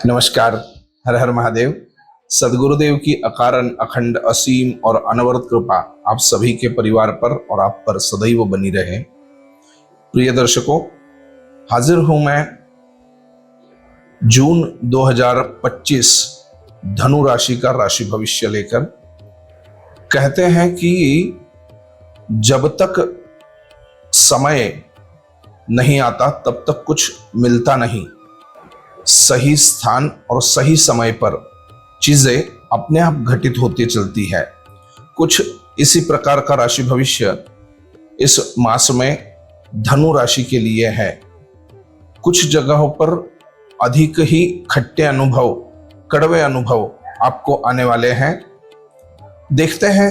नमस्कार। हर हर महादेव। सदगुरुदेव की अकारण अखंड असीम और अनवरत कृपा आप सभी के परिवार पर और आप पर सदैव बनी रहे। प्रिय दर्शकों, हाजिर हूं मैं जून 2025 धनु राशि का राशि भविष्य लेकर। कहते हैं कि जब तक समय नहीं आता तब तक कुछ मिलता नहीं। सही स्थान और सही समय पर चीजें अपने आप घटित होती चलती है। कुछ इसी प्रकार का राशि भविष्य इस मास में धनु राशि के लिए है। कुछ जगहों पर अधिक ही खट्टे अनुभव, कड़वे अनुभव आपको आने वाले हैं। देखते हैं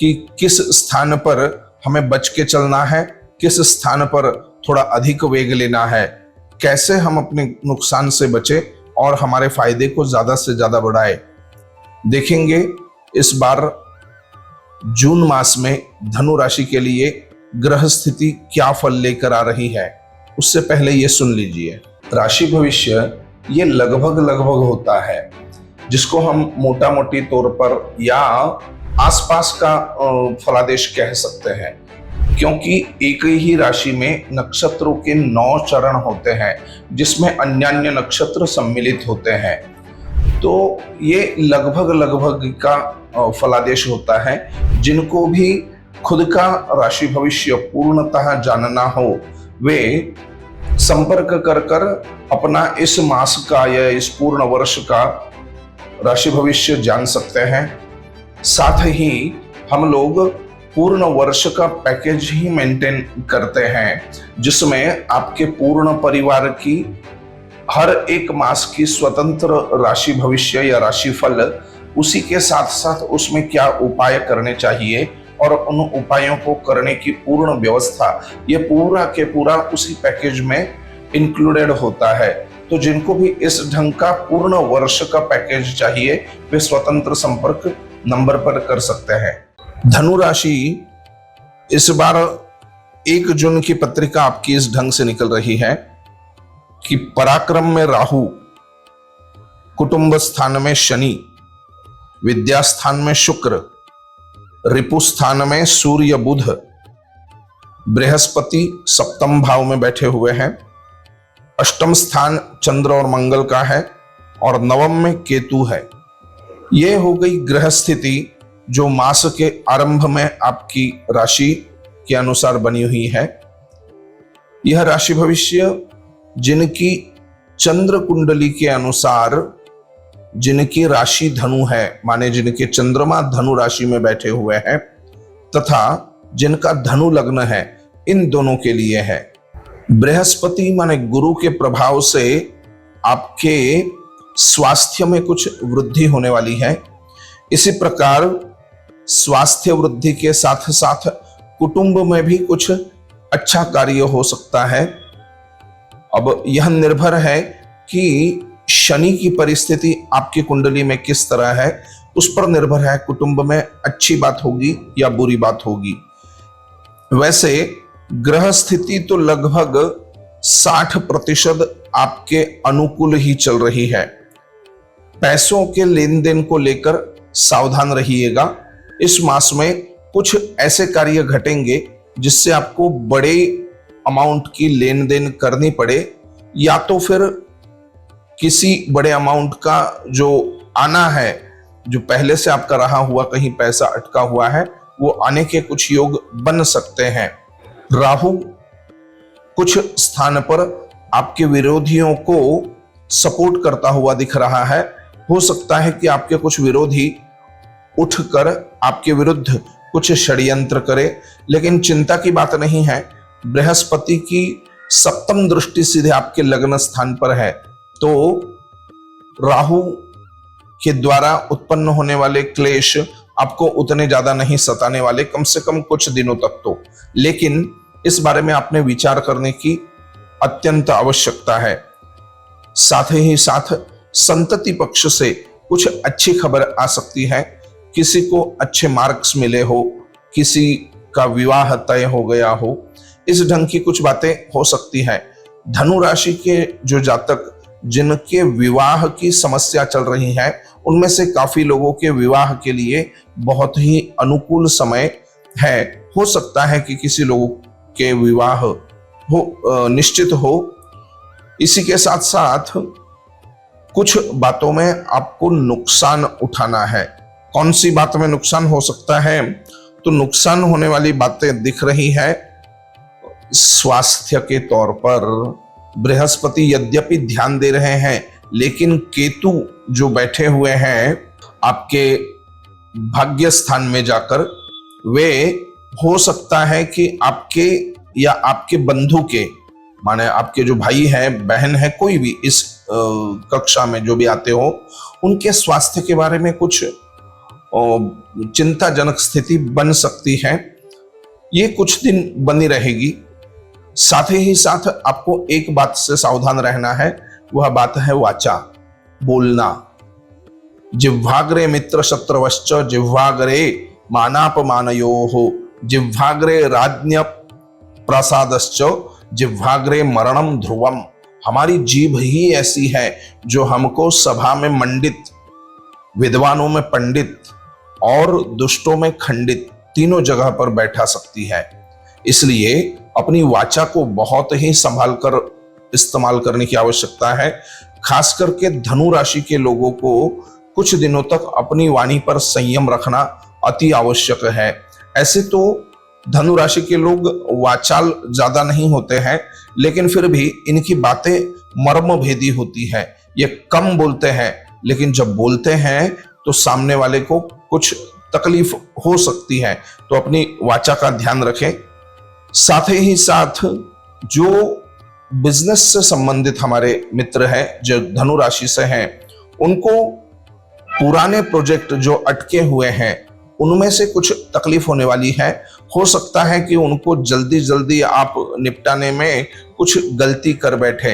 कि किस स्थान पर हमें बच के चलना है, किस स्थान पर थोड़ा अधिक वेग लेना है, कैसे हम अपने नुकसान से बचे और हमारे फायदे को ज्यादा से ज्यादा बढ़ाए। देखेंगे इस बार जून मास में धनु राशि के लिए ग्रह स्थिति क्या फल लेकर आ रही है। उससे पहले ये सुन लीजिए, राशि भविष्य ये लगभग होता है, जिसको हम मोटा मोटी तौर पर या आसपास का फलादेश कह सकते हैं, क्योंकि एक ही राशि में नक्षत्रों के 9 चरण होते हैं, जिसमें अन्य नक्षत्र सम्मिलित होते हैं। तो ये लगभग का फलादेश होता है। जिनको भी खुद का राशि भविष्य पूर्णतः जानना हो, वे संपर्क कर अपना इस मास का या इस पूर्ण वर्ष का राशि भविष्य जान सकते हैं। साथ ही हम लोग पूर्ण वर्ष का पैकेज ही मेंटेन करते हैं, जिसमें आपके पूर्ण परिवार की हर एक मास की स्वतंत्र राशि भविष्य या राशि फल, उसी के साथ साथ उसमें क्या उपाय करने चाहिए और उन उपायों को करने की पूर्ण व्यवस्था, ये पूरा के पूरा उसी पैकेज में इंक्लूडेड होता है। तो जिनको भी इस ढंग का पूर्ण वर्ष का पैकेज चाहिए, वे स्वतंत्र संपर्क नंबर पर कर सकते हैं। धनु राशि इस बार 1 जून की पत्रिका आपकी इस ढंग से निकल रही है कि पराक्रम में राहु, कुटुंब स्थान में शनि, विद्या स्थान में शुक्र, रिपु स्थान में सूर्य बुध, बृहस्पति सप्तम भाव में बैठे हुए हैं, अष्टम स्थान चंद्र और मंगल का है और नवम में केतु है। यह हो गई ग्रह स्थिति जो मास के आरंभ में आपकी राशि के अनुसार बनी हुई है। यह राशि भविष्य जिनकी चंद्र कुंडली के अनुसार, जिनकी राशि धनु है, माने जिनके चंद्रमा धनु राशि में बैठे हुए हैं, तथा जिनका धनु लग्न है, इन दोनों के लिए है। बृहस्पति माने गुरु के प्रभाव से आपके स्वास्थ्य में कुछ वृद्धि होने वाली है। इसी प्रकार स्वास्थ्य वृद्धि के साथ साथ कुटुंब में भी कुछ अच्छा कार्य हो सकता है। अब यह निर्भर है कि शनि की परिस्थिति आपकी कुंडली में किस तरह है, उस पर निर्भर है कुटुंब में अच्छी बात होगी या बुरी बात होगी। वैसे ग्रह स्थिति तो लगभग 60% आपके अनुकूल ही चल रही है। पैसों के लेन देन को लेकर सावधान रहिएगा। इस मास में कुछ ऐसे कार्य घटेंगे जिससे आपको बड़े अमाउंट की लेन देन करनी पड़े, या तो फिर किसी बड़े अमाउंट का जो आना है, जो पहले से आपका रहा हुआ कहीं पैसा अटका हुआ है, वो आने के कुछ योग बन सकते हैं। राहु कुछ स्थान पर आपके विरोधियों को सपोर्ट करता हुआ दिख रहा है। हो सकता है कि आपके कुछ विरोधी उठकर आपके विरुद्ध कुछ षड्यंत्र करे, लेकिन चिंता की बात नहीं है। बृहस्पति की सप्तम दृष्टि सीधे आपके लग्न स्थान पर है, तो राहु के द्वारा उत्पन्न होने वाले क्लेश आपको उतने ज्यादा नहीं सताने वाले, कम से कम कुछ दिनों तक तो। लेकिन इस बारे में आपने विचार करने की अत्यंत आवश्यकता है। साथ ही साथ संतति पक्ष से कुछ अच्छी खबर आ सकती है। किसी को अच्छे मार्क्स मिले हो, किसी का विवाह तय हो गया हो, इस ढंग की कुछ बातें हो सकती हैं। धनु राशि के जो जातक जिनके विवाह की समस्या चल रही है, उनमें से काफी लोगों के विवाह के लिए बहुत ही अनुकूल समय है। हो सकता है कि किसी लोगों के विवाह हो निश्चित हो। इसी के साथ साथ कुछ बातों में आपको नुकसान उठाना है। कौन सी बात में नुकसान हो सकता है? तो नुकसान होने वाली बातें दिख रही है स्वास्थ्य के तौर पर। बृहस्पति यद्यपि ध्यान दे रहे हैं, लेकिन केतु जो बैठे हुए हैं आपके भाग्य स्थान में जाकर, वे हो सकता है कि आपके या आपके बंधु के, माने आपके जो भाई हैं, बहन है, कोई भी इस कक्षा में जो भी आते हो, उनके स्वास्थ्य के बारे में कुछ चिंताजनक स्थिति बन सकती है। ये कुछ दिन बनी रहेगी। साथ ही साथ आपको एक बात से सावधान रहना है, वह बात है वाचा, बोलना। जिह्वाग्रे मित्र शत्रुवश्च जिह्वाग्रे मानापमानयोः जिह्वाग्रे राज्ञ प्रसादश्च जिह्वाग्रे मरणम ध्रुवम। हमारी जीभ ही ऐसी है जो हमको सभा में मंडित, विद्वानों में पंडित और दुष्टों में खंडित, तीनों जगह पर बैठा सकती है। इसलिए अपनी वाचा को बहुत ही संभाल कर इस्तेमाल करने की आवश्यकता है। खास करके धनु राशि के लोगों को कुछ दिनों तक अपनी वाणी पर संयम रखना अति आवश्यक है। ऐसे तो धनु राशि के लोग वाचाल ज्यादा नहीं होते हैं, लेकिन फिर भी इनकी बातें मर्म भेदी होती हैं। ये कम बोलते हैं, लेकिन जब बोलते हैं तो सामने वाले को कुछ तकलीफ हो सकती है। तो अपनी वाचा का ध्यान रखें। साथ ही साथ जो बिजनेस से संबंधित हमारे मित्र हैं, जो धनु राशि से हैं, उनको पुराने प्रोजेक्ट जो अटके हुए हैं, उनमें से कुछ तकलीफ होने वाली है। हो सकता है कि उनको जल्दी जल्दी आप निपटाने में कुछ गलती कर बैठे।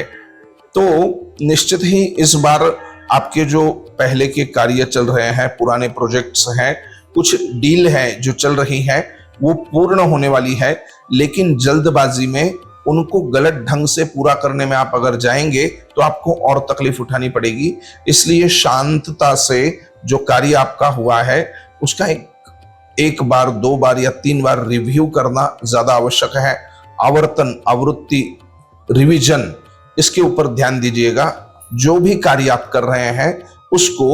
तो निश्चित ही इस बार आपके जो पहले के कार्य चल रहे हैं, पुराने प्रोजेक्ट्स हैं, कुछ डील है जो चल रही है, वो पूर्ण होने वाली है। लेकिन जल्दबाजी में उनको गलत ढंग से पूरा करने में आप अगर जाएंगे तो आपको और तकलीफ उठानी पड़ेगी। इसलिए शांतता से जो कार्य आपका हुआ है उसका एक बार, दो बार या तीन बार रिव्यू करना ज्यादा आवश्यक है। आवर्तन, आवृत्ति, रिवीजन, इसके ऊपर ध्यान दीजिएगा। जो भी कार्य आप कर रहे हैं उसको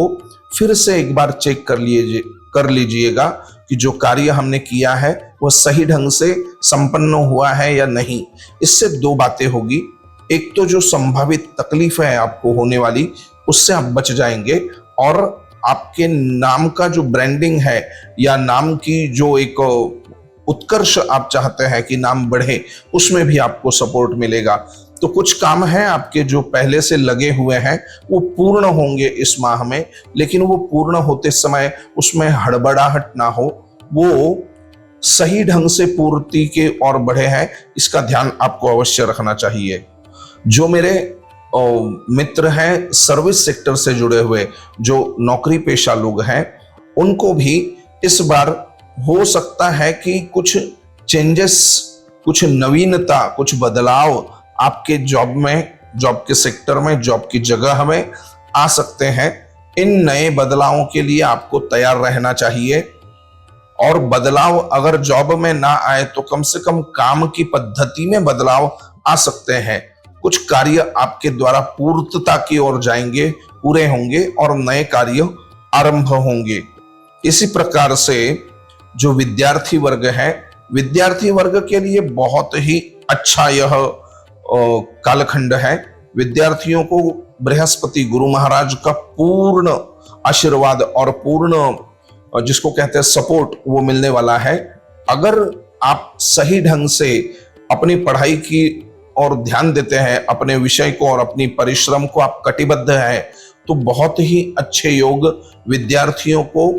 फिर से एक बार चेक कर लीजिएगा कि जो कार्य हमने किया है वह सही ढंग से संपन्न हुआ है या नहीं। इससे दो बातें होगी। एक तो जो संभावित तकलीफ है आपको होने वाली, उससे आप बच जाएंगे, और आपके नाम का जो ब्रांडिंग है या नाम की जो एक उत्कर्ष आप चाहते हैं कि नाम बढ़े, उसमें भी आपको सपोर्ट मिलेगा। तो कुछ काम हैं आपके जो पहले से लगे हुए हैं, वो पूर्ण होंगे इस माह में, लेकिन वो पूर्ण होते समय उसमें हड़बड़ाहट ना हो, वो सही ढंग से पूर्ति के और बढ़े हैं, इसका ध्यान आपको अवश्य रखना चाहिए। जो मेरे मित्र हैं सर्विस सेक्टर से जुड़े हुए, जो नौकरी पेशा लोग हैं, उनको भी इस बार हो सकता है कि कुछ चेंजेस, कुछ नवीनता, कुछ बदलाव आपके जॉब में, जॉब के सेक्टर में, जॉब की जगह में आ सकते हैं। इन नए बदलावों के लिए आपको तैयार रहना चाहिए। और बदलाव अगर जॉब में ना आए तो कम से कम काम की पद्धति में बदलाव आ सकते हैं। कुछ कार्य आपके द्वारा पूर्तता की ओर जाएंगे, पूरे होंगे और नए कार्य आरंभ होंगे। इसी प्रकार से जो विद्यार्थी वर्ग है, विद्यार्थी वर्ग के लिए बहुत ही अच्छा यह कालखंड है। विद्यार्थियों को बृहस्पति गुरु महाराज का पूर्ण आशीर्वाद और पूर्ण जिसको कहते हैं सपोर्ट, वो मिलने वाला है। अगर आप सही ढंग से अपनी पढ़ाई की और ध्यान देते हैं, अपने विषय को और अपनी परिश्रम को आप कटिबद्ध हैं, तो बहुत ही अच्छे योग विद्यार्थियों को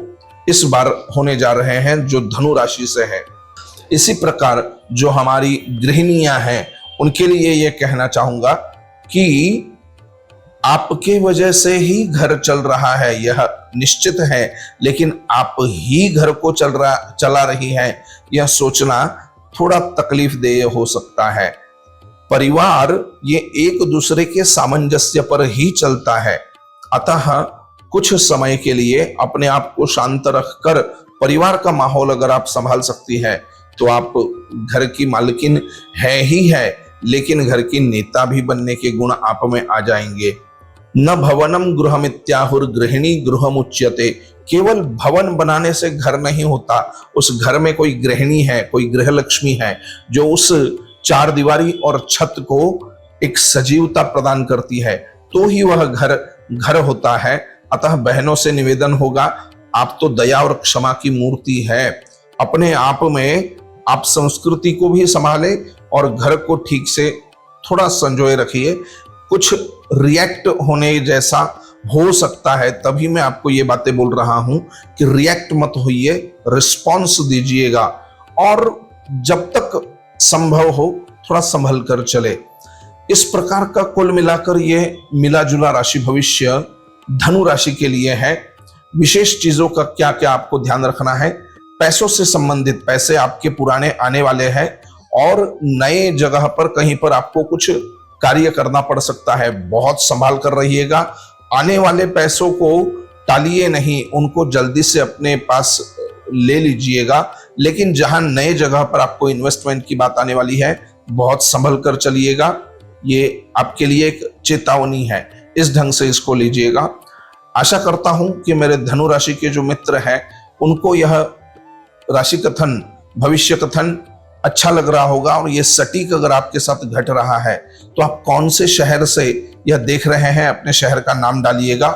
इस बार होने जा रहे हैं जो धनु राशि से है। इसी प्रकार जो हमारी गृहिणियां हैं, उनके लिए यह कहना चाहूंगा कि आपके वजह से ही घर चल रहा है, यह निश्चित है, लेकिन आप ही घर को चला रही हैं, यह सोचना थोड़ा तकलीफ देह हो सकता है। परिवार ये एक दूसरे के सामंजस्य पर ही चलता है। अतः कुछ समय के लिए अपने आप को शांत रखकर परिवार का माहौल अगर आप संभाल सकती है तो आप घर की मालकिन है ही है, लेकिन घर की नेता भी बनने के गुण आप में आ जाएंगे। न भवनम गृहमित्याहुर गृहिणी गृहमुच्यते। केवल भवन बनाने से घर नहीं होता, उस घर में कोई गृहिणी है, कोई गृह लक्ष्मी है जो उस चार दीवारी और छत को एक सजीवता प्रदान करती है, तो ही वह घर घर होता है। अतः बहनों से निवेदन होगा, आप तो दया और क्षमा की मूर्ति है, अपने आप में आप संस्कृति को भी संभाले और घर को ठीक से थोड़ा संजोए रखिए। कुछ रिएक्ट होने जैसा हो सकता है, तभी मैं आपको ये बातें बोल रहा हूं कि रिएक्ट मत होइए, रिस्पॉन्स दीजिएगा और जब तक संभव हो थोड़ा संभल कर चले। इस प्रकार का कुल मिलाकर ये मिला जुला राशि भविष्य धनु राशि के लिए है। विशेष चीजों का क्या क्या आपको ध्यान रखना है, पैसों से संबंधित पैसे आपके पुराने आने वाले हैं और नए जगह पर कहीं पर आपको कुछ कार्य करना पड़ सकता है, बहुत संभाल कर रहिएगा। आने वाले पैसों को टालिए नहीं, उनको जल्दी से अपने पास ले लीजिएगा, लेकिन जहां नए जगह पर आपको इन्वेस्टमेंट की बात आने वाली है बहुत संभल कर चलिएगा। ये आपके लिए एक चेतावनी है, इस ढंग से इसको लीजिएगा। आशा करता हूं कि मेरे धनु राशि के जो मित्र हैं उनको यह राशि कथन, भविष्य कथन अच्छा लग रहा होगा और ये सटीक अगर आपके साथ घट रहा है तो आप कौन से शहर से यह देख रहे हैं अपने शहर का नाम डालिएगा।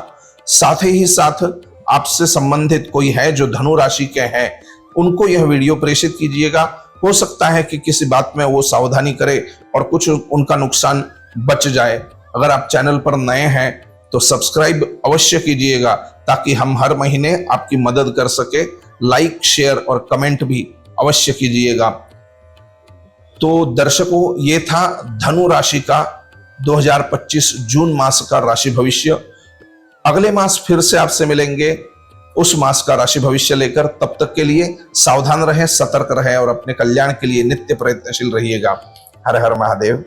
साथ ही साथ आपसे संबंधित कोई है जो धनु राशि के हैं उनको यह वीडियो प्रेषित कीजिएगा। हो सकता है कि किसी बात में वो सावधानी करे और कुछ उनका नुकसान बच जाए। अगर आप चैनल पर नए हैं तो सब्सक्राइब अवश्य कीजिएगा ताकि हम हर महीने आपकी मदद कर सके। लाइक, शेयर और कमेंट भी अवश्य कीजिएगा। तो दर्शकों, ये था धनु राशि का 2025 जून मास का राशि भविष्य। अगले मास फिर से आपसे मिलेंगे उस मास का राशि भविष्य लेकर। तब तक के लिए सावधान रहें, सतर्क रहें और अपने कल्याण के लिए नित्य प्रयत्नशील रहिएगा। हर हर महादेव।